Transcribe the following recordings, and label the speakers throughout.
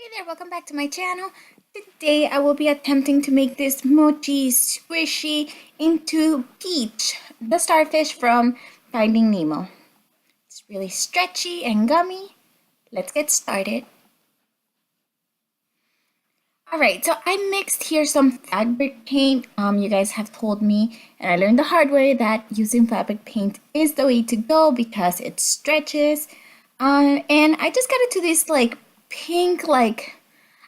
Speaker 1: Hey there, welcome back to my channel. Today I will be attempting to make this Mochi Squishy into Peach, the starfish from Finding Nemo. It's really stretchy and gummy. Let's get started. Alright, so I mixed here some fabric paint. You guys have told me, and I learned the hard way, that using fabric paint is the way to go because it stretches. And I just got into this pink, I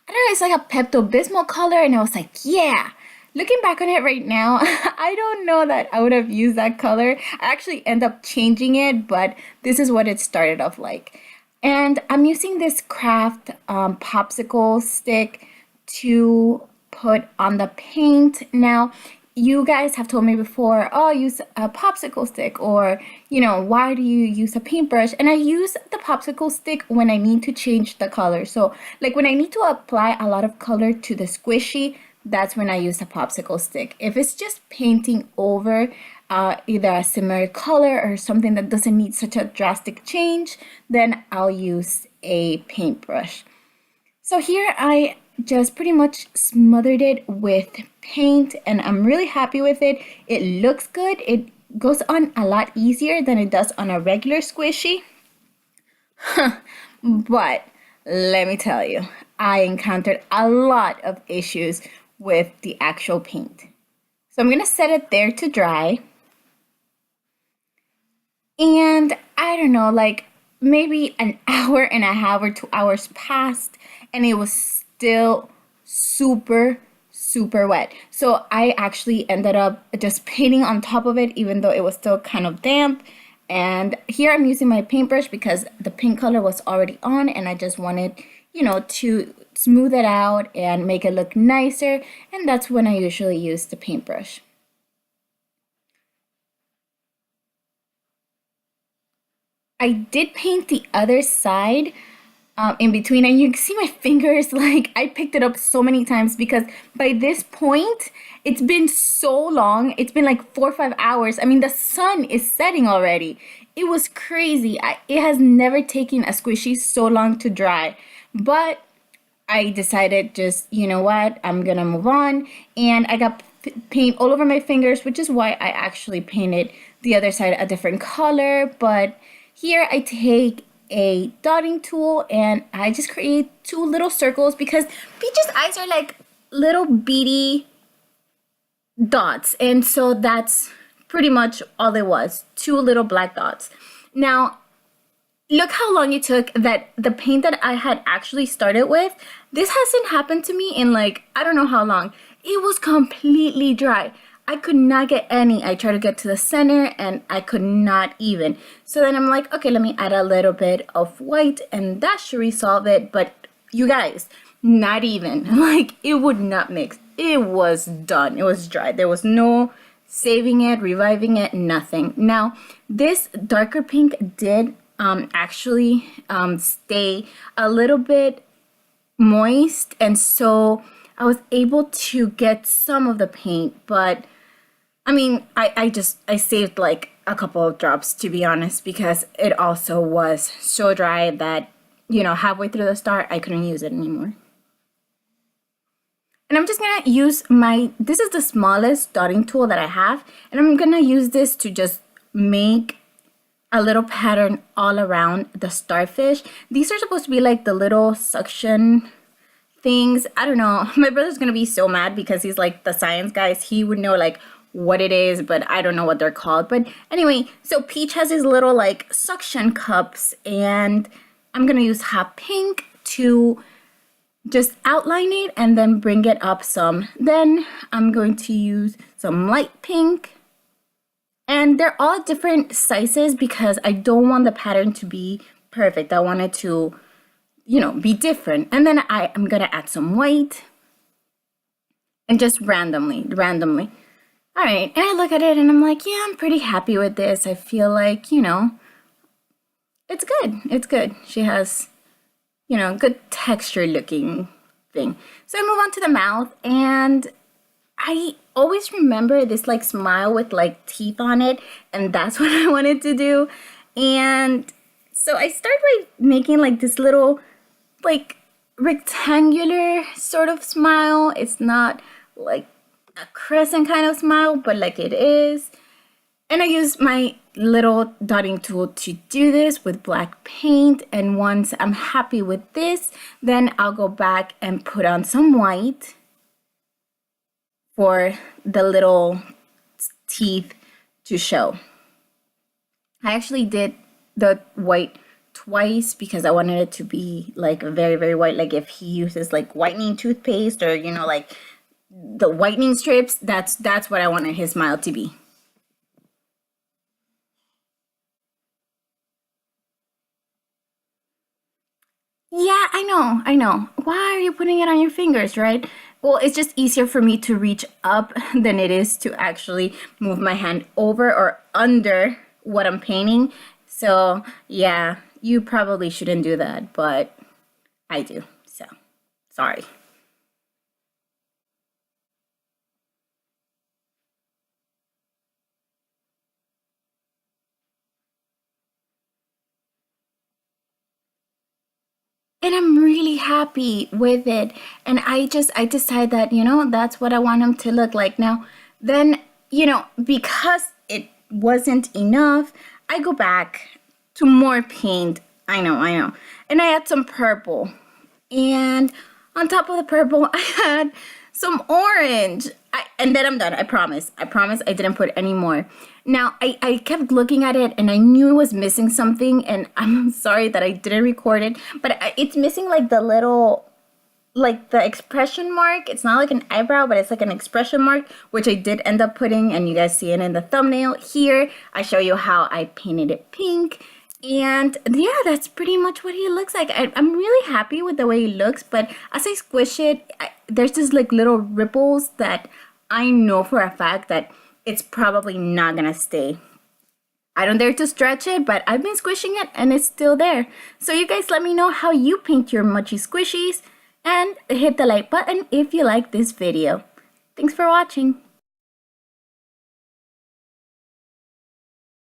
Speaker 1: don't know, it's like a Pepto-Bismol color, and I was like, yeah. Looking back on it right now, I don't know that I would have used that color. I actually end up changing it, but this is what it started off like. And I'm using this craft popsicle stick to put on the paint. Now, you guys have told me before, oh, use a popsicle stick, or, why do you use a paintbrush? And I use the popsicle stick when I need to change the color. So, like when I need to apply a lot of color to the squishy, that's when I use a popsicle stick. If it's just painting over either a similar color or something that doesn't need such a drastic change, then I'll use a paintbrush. So here I just pretty much smothered it with paint, and I'm really happy with it. It looks good. It goes on a lot easier than it does on a regular squishy. But let me tell you, I encountered a lot of issues with the actual paint. So I'm going to set it there to dry. And I don't know, maybe an hour and a half or 2 hours passed, and it was still super wet. So I actually ended up just painting on top of it, even though it was still kind of damp. And here I'm using my paintbrush because the paint color was already on, and I just wanted, to smooth it out and make it look nicer. And that's when I usually use the paintbrush. I did paint the other side in between, and you can see my fingers, I picked it up so many times because by this point it's been so long. It's been like 4 or 5 hours. I mean, the sun is setting already. It was crazy. It has never taken a squishy so long to dry, but I decided, just, you know what, I'm gonna move on. And I got paint all over my fingers, which is why I actually painted the other side a different color. But here I take a dotting tool and I just create 2 little circles because Peach's eyes are like little beady dots, and so that's pretty much all it was, 2 little black dots. Now, look how long it took. That the paint that I had actually started with, this hasn't happened to me in I don't know how long. It was completely dry. I could not get any. I tried to get to the center and I could not even. So then I'm like, okay, let me add a little bit of white and that should resolve it. But you guys, not even. It would not mix. It was done. It was dry. There was no saving it, reviving it, nothing. Now, this darker pink did actually stay a little bit moist, and so I was able to get some of the paint, but I mean, I saved a couple of drops, to be honest, because it also was so dry that, halfway through the start, I couldn't use it anymore. And I'm just gonna use this is the smallest dotting tool that I have, and I'm gonna use this to just make a little pattern all around the starfish. These are supposed to be like the little suction things. I don't know. My brother's gonna be so mad because he's like the science guys. He would know what it is, but I don't know what they're called. But anyway, so Peach has these little suction cups, and I'm gonna use hot pink to just outline it and then bring it up some. Then I'm going to use some light pink, and they're all different sizes because I don't want the pattern to be perfect. I want it to, be different. And then I'm gonna add some white, and just randomly. All right, and I look at it and I'm like, yeah, I'm pretty happy with this. I feel like, it's good. It's good. She has, good texture looking thing. So I move on to the mouth, and I always remember this smile with teeth on it, and that's what I wanted to do. And so I started by making this little rectangular sort of smile. It's not like a crescent kind of smile, but like it is. And I use my little dotting tool to do this with black paint. And once I'm happy with this, then I'll go back and put on some white for the little teeth to show. I actually did the white twice because I wanted it to be like very, very white. Like if he uses like whitening toothpaste or, you know, like the whitening strips, that's what I wanted his smile to be. Yeah, I know. Why are you putting it on your fingers, right? Well, it's just easier for me to reach up than it is to actually move my hand over or under what I'm painting. So, yeah, you probably shouldn't do that, but I do. So, sorry. And I'm really happy with it. And I decide that, you know, that's what I want him to look like. Now, then, you know, because it wasn't enough, I go back to more paint. I know. And I add some purple. And on top of the purple, I had some orange. And then I'm done. I promise. I promise I didn't put any more. Now, I kept looking at it and I knew it was missing something. And I'm sorry that I didn't record it. But it's missing like the little, like the expression mark. It's not like an eyebrow, but it's like an expression mark, which I did end up putting. And you guys see it in the thumbnail here. I show you how I painted it pink. And yeah, that's pretty much what he looks like. I'm really happy with the way he looks, but as I squish it, there's just like little ripples that I know for a fact that it's probably not gonna stay. I don't dare to stretch it, but I've been squishing it and it's still there. So you guys let me know how you paint your Mochi Squishies and hit the like button if you like this video. Thanks for watching.